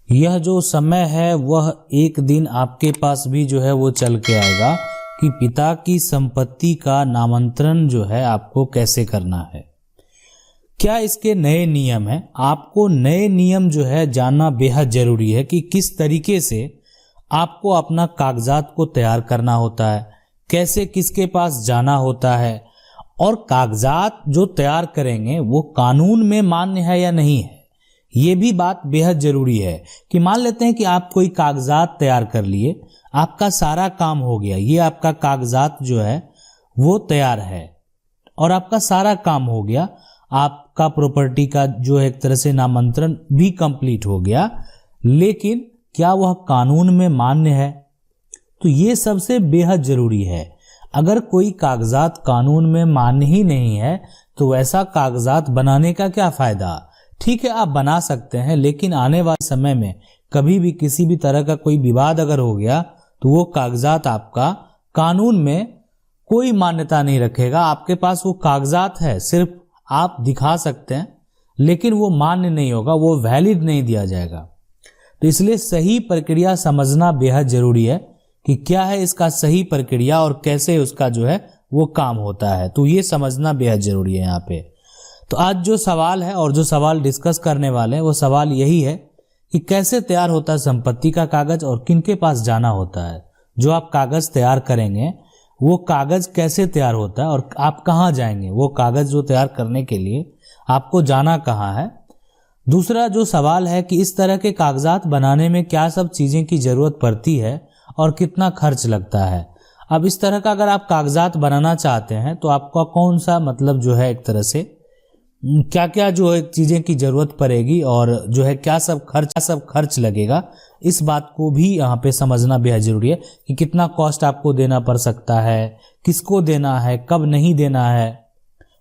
यह जो समय है वह एक दिन आपके पास भी जो है वो चल के आएगा कि पिता की संपत्ति का नामांतरण जो है आपको कैसे करना है। क्या इसके नए नियम हैं? आपको नए नियम जो है जानना बेहद जरूरी है कि किस तरीके से आपको अपना कागजात को तैयार करना होता है, कैसे किसके पास जाना होता है, और कागजात जो तैयार करेंगे वो कानून में मान्य है या नहीं है। ये भी बात बेहद जरूरी है कि मान लेते हैं कि आप कोई कागजात तैयार कर लिए, आपका सारा काम हो गया, ये आपका कागजात जो है वो तैयार है और आपका सारा काम हो गया, आपका प्रॉपर्टी का जो एक तरह से नामांतरण भी कंप्लीट हो गया, लेकिन क्या वह कानून में मान्य है? तो ये सबसे बेहद जरूरी है। अगर कोई कागजात कानून में मान्य ही नहीं है तो वैसा कागजात बनाने का क्या फायदा। ठीक है, आप बना सकते हैं, लेकिन आने वाले समय में कभी भी किसी भी तरह का कोई विवाद अगर हो गया तो वो कागजात आपका कानून में कोई मान्यता नहीं रखेगा। आपके पास वो कागजात है, सिर्फ आप दिखा सकते हैं, लेकिन वो मान्य नहीं होगा, वो वैलिड नहीं दिया जाएगा। तो इसलिए सही प्रक्रिया समझना बेहद जरूरी है कि क्या है इसका सही प्रक्रिया और कैसे उसका जो है वो काम होता है। तो ये समझना बेहद जरूरी है यहाँ पे। तो आज जो सवाल है और जो सवाल डिस्कस करने वाले हैं वो सवाल यही है कि कैसे तैयार होता है संपत्ति का कागज और किनके पास जाना होता है। जो आप कागज तैयार करेंगे वो कागज कैसे तैयार होता है और आप कहाँ जाएंगे, वो कागज जो तैयार करने के लिए आपको जाना कहाँ है। दूसरा जो सवाल है कि इस तरह के कागजात बनाने में क्या सब चीज़ें की ज़रूरत पड़ती है और कितना खर्च लगता है। अब इस तरह का अगर आप कागजात बनाना चाहते हैं तो आपका कौन सा मतलब जो है एक तरह से क्या क्या जो है चीज़ें की ज़रूरत पड़ेगी और जो है क्या सब खर्च लगेगा, इस बात को भी यहाँ पे समझना बेहद ज़रूरी है कि कितना कॉस्ट आपको देना पड़ सकता है, किसको देना है, कब नहीं देना है।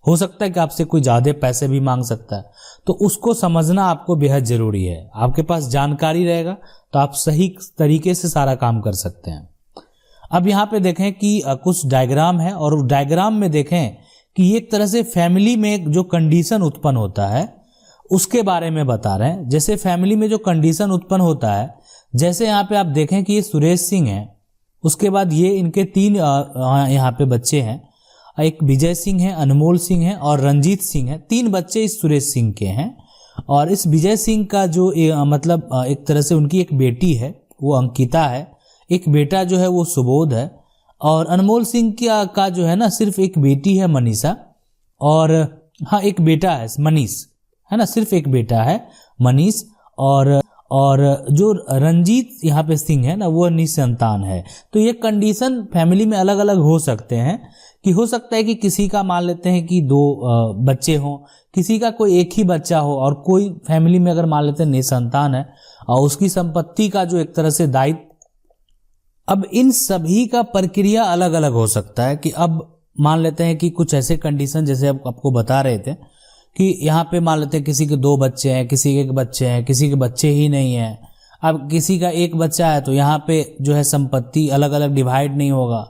हो सकता है कि आपसे कोई ज़्यादा पैसे भी मांग सकता है, तो उसको समझना आपको बेहद ज़रूरी है। आपके पास जानकारी रहेगा तो आप सही तरीके से सारा काम कर सकते हैं। अब यहाँ पे देखें कि कुछ डायग्राम है और उस डायग्राम में देखें कि एक तरह से फैमिली में जो कंडीशन उत्पन्न होता है उसके बारे में बता रहे हैं। जैसे फैमिली में जो कंडीशन उत्पन्न होता है, जैसे यहाँ पे आप देखें कि ये सुरेश सिंह है, उसके बाद ये इनके 3 यहाँ पे बच्चे हैं, एक विजय सिंह है, अनमोल सिंह है और रंजीत सिंह है। 3 बच्चे इस सुरेश सिंह के हैं। और इस विजय सिंह का जो मतलब एक तरह से उनकी एक बेटी है वो अंकिता है, एक बेटा जो है वो सुबोध है, और अनमोल सिंह का जो है ना सिर्फ एक बेटी है मनीषा, और हाँ एक बेटा है मनीष, है ना, सिर्फ एक बेटा है मनीष। और जो रंजीत यहाँ पे सिंह है ना वो निसंतान है। तो ये कंडीशन फैमिली में अलग अलग हो सकते हैं कि हो सकता है कि किसी का मान लेते हैं कि 2 बच्चे हों, किसी का कोई एक ही बच्चा हो, और कोई फैमिली में अगर मान लेते हैं निसंतान है और उसकी संपत्ति का जो एक तरह से दायित्व, अब इन सभी का प्रक्रिया अलग अलग हो सकता है। कि अब मान लेते हैं कि कुछ ऐसे कंडीशन जैसे आपको बता रहे थे कि यहाँ पे मान लेते हैं किसी के 2 बच्चे हैं, किसी के 1 बच्चे हैं, किसी के बच्चे ही नहीं हैं। अब किसी का 1 बच्चा है तो यहाँ पे जो है संपत्ति अलग अलग डिवाइड नहीं होगा।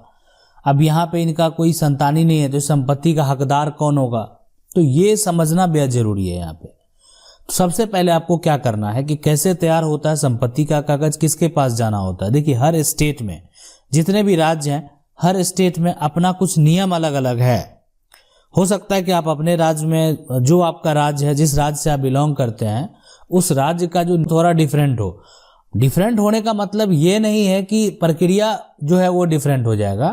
अब यहाँ पे इनका कोई संतान ही नहीं है तो संपत्ति का हकदार कौन होगा। तो ये समझना बेहद जरूरी है यहाँ पे। तो सबसे पहले आपको क्या करना है कि कैसे तैयार होता है संपत्ति का कागज, किसके पास जाना होता है। देखिए हर स्टेट में जितने भी राज्य हैं, हर स्टेट में अपना कुछ नियम अलग अलग है। हो सकता है कि आप अपने राज्य में, जो आपका राज्य है, जिस राज्य से आप बिलोंग करते हैं, उस राज्य का जो थोड़ा डिफरेंट हो। डिफरेंट होने का मतलब ये नहीं है कि प्रक्रिया जो है वो डिफरेंट हो जाएगा।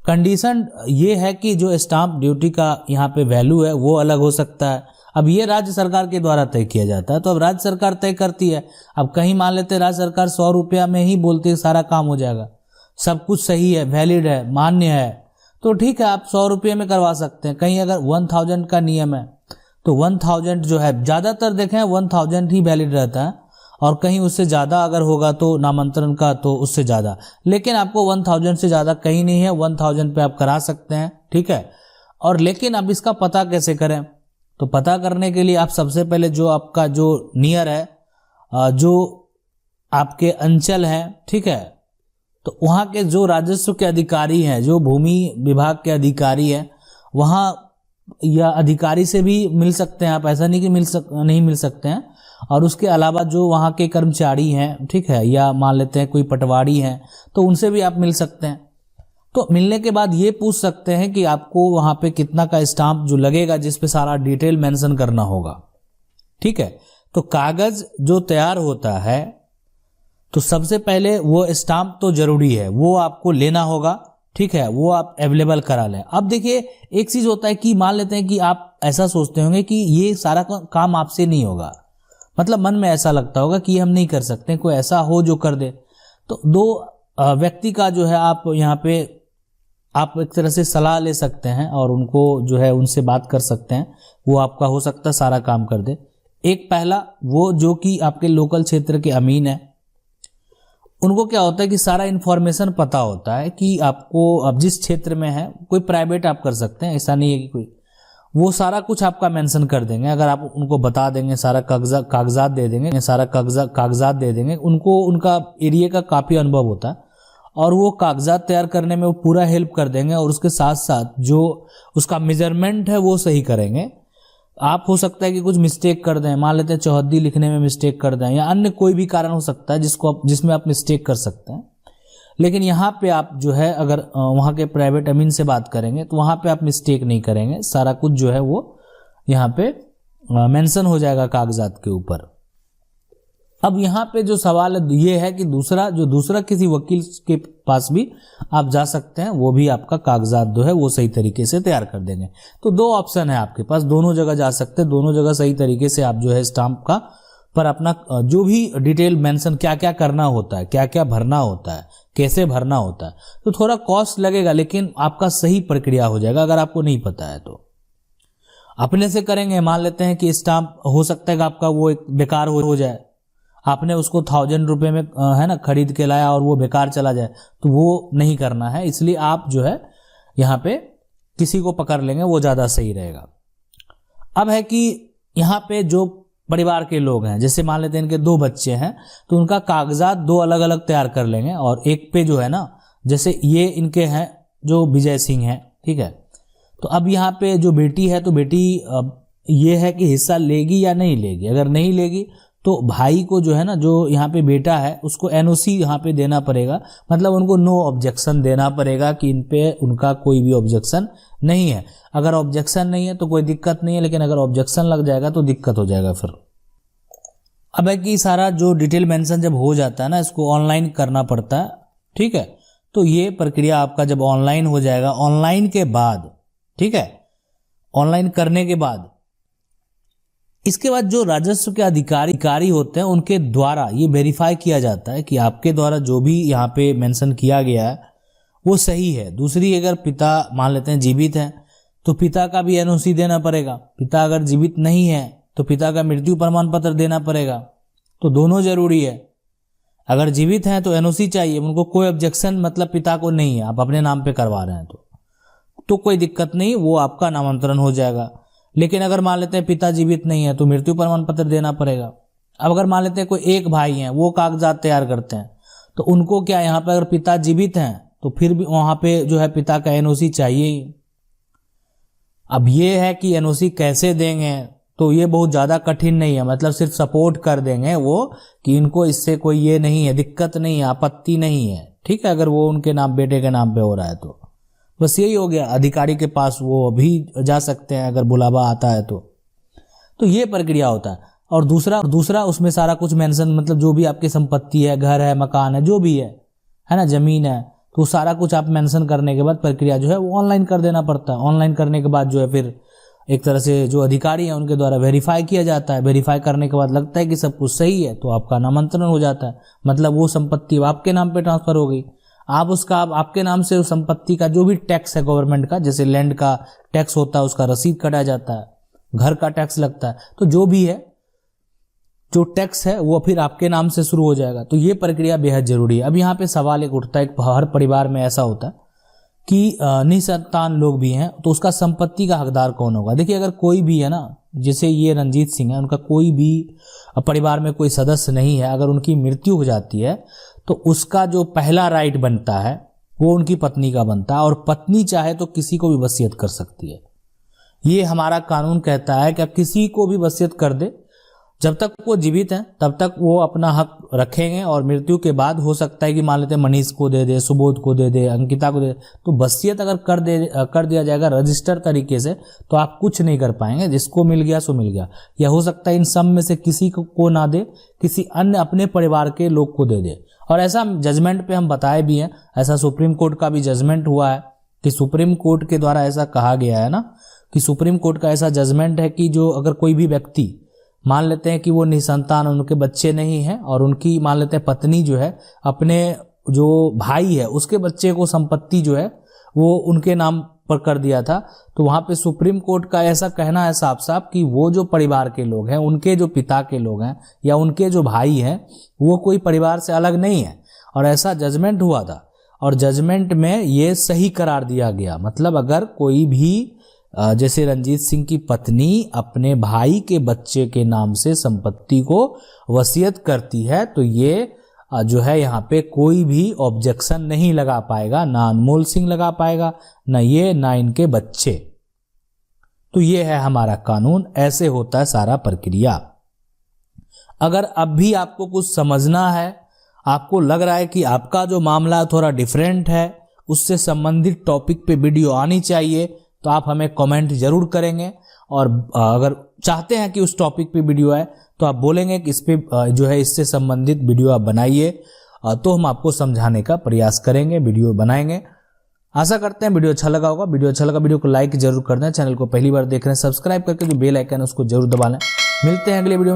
कंडीशन ये है कि जो स्टाम्प ड्यूटी का यहाँ पे वैल्यू है वो अलग हो सकता है। अब ये राज्य सरकार के द्वारा तय किया जाता है, तो अब राज्य सरकार तय करती है। अब कहीं मान लेते हैं राज्य सरकार 100 रुपया में ही बोलती है सारा काम हो जाएगा, सब कुछ सही है, वैलिड है, मान्य है, तो ठीक है आप 100 रुपये में करवा सकते हैं। कहीं अगर 1000 का नियम है तो 1000 जो है, ज़्यादातर देखें 1000 ही वैलिड रहता है, और कहीं उससे ज़्यादा अगर होगा तो नामांतरण का तो उससे ज़्यादा, लेकिन आपको 1000 से ज़्यादा कहीं नहीं है, 1000 पे आप करा सकते हैं, ठीक है। और लेकिन अब इसका पता कैसे करें, तो पता करने के लिए आप सबसे पहले जो आपका जो नियर है, जो आपके अंचल है, ठीक है, तो वहाँ के जो राजस्व के अधिकारी हैं, जो भूमि विभाग के अधिकारी हैं, वहाँ या अधिकारी से भी मिल सकते हैं आप, ऐसा नहीं कि नहीं मिल सकते हैं। और उसके अलावा जो वहाँ के कर्मचारी हैं, ठीक है, या मान लेते हैं कोई पटवारी हैं, तो उनसे भी आप मिल सकते हैं। तो मिलने के बाद ये पूछ सकते हैं कि आपको वहाँ पे कितना का स्टाम्प जो लगेगा, जिस पे सारा डिटेल मेंशन करना होगा, ठीक है। तो कागज जो तैयार होता है तो सबसे पहले वो स्टाम्प तो जरूरी है, वो आपको लेना होगा, ठीक है, वो आप अवेलेबल करा लें। अब देखिए एक चीज होता है कि मान लेते हैं कि आप ऐसा सोचते होंगे कि ये सारा काम आपसे नहीं होगा, मतलब मन में ऐसा लगता होगा कि हम नहीं कर सकते, कोई ऐसा हो जो कर दे। तो दो व्यक्ति का जो है आप यहाँ पे आप एक तरह से सलाह ले सकते हैं और उनको जो है उनसे बात कर सकते हैं, वो आपका हो सकता है सारा काम कर दे। एक पहला वो जो कि आपके लोकल क्षेत्र के अमीन है, उनको क्या होता है कि सारा इन्फॉर्मेशन पता होता है कि आपको अब जिस क्षेत्र में है, कोई प्राइवेट आप कर सकते हैं, ऐसा नहीं है कि कोई, वो सारा कुछ आपका मेंशन कर देंगे। अगर आप उनको बता देंगे, सारा कागजात दे देंगे, सारा कागजात दे देंगे, उनको उनका एरिया का काफ़ी अनुभव होता है और वो कागजात तैयार करने में वो पूरा हेल्प कर देंगे और उसके साथ साथ जो उसका मेजरमेंट है वो सही करेंगे। आप हो सकता है कि कुछ मिस्टेक कर दें, मान लेते हैं चौहद्दी लिखने में मिस्टेक कर दें या अन्य कोई भी कारण हो सकता है जिसमें आप मिस्टेक कर सकते हैं। लेकिन यहाँ पे आप जो है अगर वहाँ के प्राइवेट अमीन से बात करेंगे तो वहाँ पे आप मिस्टेक नहीं करेंगे, सारा कुछ जो है वो यहाँ पे मेंशन हो जाएगा कागजात के ऊपर। अब यहाँ पे जो सवाल है ये है कि दूसरा किसी वकील के पास भी आप जा सकते हैं, वो भी आपका कागजात जो है वो सही तरीके से तैयार कर देंगे। तो दो ऑप्शन है आपके पास, दोनों जगह जा सकते हैं, दोनों जगह सही तरीके से आप जो है स्टाम्प का पर अपना जो भी डिटेल मेंशन क्या क्या करना होता है, क्या क्या भरना होता है, कैसे भरना होता है, तो थोड़ा कॉस्ट लगेगा लेकिन आपका सही प्रक्रिया हो जाएगा। अगर आपको नहीं पता है तो अपने से करेंगे, मान लेते हैं कि स्टाम्प हो सकता है कि आपका वो एक बेकार हो जाए, आपने उसको 1000 रुपये में है ना खरीद के लाया और वो बेकार चला जाए, तो वो नहीं करना है। इसलिए आप जो है यहाँ पे किसी को पकड़ लेंगे, वो ज़्यादा सही रहेगा। अब है कि यहाँ पे जो परिवार के लोग हैं, जैसे मान लेते हैं इनके 2 बच्चे हैं, तो उनका कागजात 2 अलग अलग तैयार कर लेंगे और एक पे जो है ना, जैसे ये इनके हैं जो विजय सिंह हैं, ठीक है, तो अब यहाँ पे जो बेटी है, तो बेटी ये है कि हिस्सा लेगी या नहीं लेगी। अगर नहीं लेगी तो भाई को जो है ना, जो यहाँ पे बेटा है, उसको एनओसी यहाँ पे देना पड़ेगा, मतलब उनको नो ऑब्जेक्शन देना पड़ेगा कि इन पे उनका कोई भी ऑब्जेक्शन नहीं है। अगर ऑब्जेक्शन नहीं है तो कोई दिक्कत नहीं है, लेकिन अगर ऑब्जेक्शन लग जाएगा तो दिक्कत हो जाएगा फिर। अब है कि सारा जो डिटेल मेंशन जब हो जाता है ना, इसको ऑनलाइन करना पड़ता है, ठीक है। तो ये प्रक्रिया आपका जब ऑनलाइन हो जाएगा, ऑनलाइन के बाद, ठीक है, ऑनलाइन करने के बाद इसके बाद जो राजस्व के अधिकारी होते हैं उनके द्वारा ये वेरीफाई किया जाता है कि आपके द्वारा जो भी यहाँ पे मेंशन किया गया है वो सही है। दूसरी, अगर पिता मान लेते हैं जीवित हैं तो पिता का भी एनओसी देना पड़ेगा, पिता अगर जीवित नहीं है तो पिता का मृत्यु प्रमाण पत्र देना पड़ेगा। तो दोनों जरूरी है। अगर जीवित हैं तो एनओसी चाहिए, उनको कोई ऑब्जेक्शन मतलब पिता को नहीं है, आप अपने नाम पे करवा रहे हैं तो कोई दिक्कत नहीं, वो आपका नामांतरण हो जाएगा। लेकिन अगर मान लेते हैं पिता जीवित नहीं है तो मृत्यु प्रमाण पत्र देना पड़ेगा। अब अगर मान लेते हैं कोई एक भाई हैं, वो कागजात तैयार करते हैं, तो उनको क्या यहाँ पे अगर पिता जीवित हैं तो फिर भी वहां पे जो है पिता का एनओसी चाहिए ही। अब ये है कि एनओसी कैसे देंगे, तो ये बहुत ज़्यादा कठिन नहीं है, मतलब सिर्फ सपोर्ट कर देंगे वो कि इनको इससे कोई ये नहीं है, दिक्कत नहीं है, आपत्ति नहीं है, ठीक है। अगर वो उनके नाम, बेटे के नाम पे हो रहा है तो बस यही हो गया। अधिकारी के पास वो अभी जा सकते हैं अगर बुलावा आता है तो ये प्रक्रिया होता है। और दूसरा उसमें सारा कुछ मेंशन, मतलब जो भी आपकी संपत्ति है, घर है, मकान है, जो भी है ना, जमीन है, तो सारा कुछ आप मेंशन करने के बाद प्रक्रिया जो है वो ऑनलाइन कर देना पड़ता है। ऑनलाइन करने के बाद जो है फिर एक तरह से जो अधिकारी हैं उनके द्वारा वेरीफाई किया जाता है। वेरीफाई करने के बाद लगता है कि सब कुछ सही है तो आपका नामांतरण हो जाता है, मतलब वो संपत्ति आपके नाम पे ट्रांसफर हो गई। आप उसका आपके नाम से उस संपत्ति का जो भी टैक्स है गवर्नमेंट का, जैसे लैंड का टैक्स होता है उसका रसीद कटा जाता है, घर का टैक्स लगता है, तो जो भी है जो टैक्स है वो फिर आपके नाम से शुरू हो जाएगा। तो ये प्रक्रिया बेहद जरूरी है। अब यहाँ पे सवाल एक उठता है, हर परिवार में ऐसा होता है कि निसंतान लोग भी हैं, तो उसका संपत्ति का हकदार कौन होगा। देखिए अगर कोई भी है ना, जैसे ये रंजीत सिंह है, उनका कोई भी परिवार में कोई सदस्य नहीं है, अगर उनकी मृत्यु हो जाती है तो उसका जो पहला राइट बनता है वो उनकी पत्नी का बनता है, और पत्नी चाहे तो किसी को भी वसीयत कर सकती है। ये हमारा कानून कहता है कि अब किसी को भी वसीयत कर दे जब तक वो जीवित हैं तब तक वो अपना हक रखेंगे, और मृत्यु के बाद हो सकता है कि मान लेते हैं मनीष को दे दे, सुबोध को दे दे, अंकिता को दे दे। तो वसीयत अगर कर दिया जाएगा रजिस्टर तरीके से तो आप कुछ नहीं कर पाएंगे, जिसको मिल गया सो मिल गया। या हो सकता है इन सब में से किसी को ना दे, किसी अन्य अपने परिवार के लोग को दे दे। और ऐसा जजमेंट पे हम बताए भी हैं, ऐसा सुप्रीम कोर्ट का भी जजमेंट हुआ है कि सुप्रीम कोर्ट के द्वारा ऐसा कहा गया है ना कि सुप्रीम कोर्ट का ऐसा जजमेंट है कि जो अगर कोई भी व्यक्ति मान लेते हैं कि वो निसंतान, उनके बच्चे नहीं हैं, और उनकी मान लेते हैं पत्नी जो है अपने जो भाई है उसके बच्चे को संपत्ति जो है वो उनके नाम पर कर दिया था, तो वहां पे सुप्रीम कोर्ट का ऐसा कहना है साफ साफ कि वो जो परिवार के लोग हैं, उनके जो पिता के लोग हैं या उनके जो भाई हैं, वो कोई परिवार से अलग नहीं है। और ऐसा जजमेंट हुआ था, और जजमेंट में ये सही करार दिया गया। मतलब अगर कोई भी जैसे रंजीत सिंह की पत्नी अपने भाई के बच्चे के नाम से संपत्ति को वसीयत करती है तो ये जो है यहाँ पे कोई भी ऑब्जेक्शन नहीं लगा पाएगा, ना अनमोल सिंह लगा पाएगा, ना ये, ना इनके बच्चे। तो ये है हमारा कानून, ऐसे होता है सारा प्रक्रिया। अगर अब भी आपको कुछ समझना है, आपको लग रहा है कि आपका जो मामला थोड़ा डिफरेंट है, उससे संबंधित टॉपिक पे वीडियो आनी चाहिए, तो आप हमें कमेंट जरूर करेंगे। और अगर चाहते हैं कि उस टॉपिक पे वीडियो आए तो आप बोलेंगे कि इस पे जो है इससे संबंधित वीडियो आप बनाइए, तो हम आपको समझाने का प्रयास करेंगे, वीडियो बनाएंगे। आशा करते हैं वीडियो अच्छा लगा होगा। वीडियो अच्छा लगा वीडियो को लाइक जरूर कर दें, चैनल को पहली बार देख रहे हैं सब्सक्राइब करके जो बेल आइकन है उसको जरूर दबा लें। मिलते हैं अगले वीडियो में।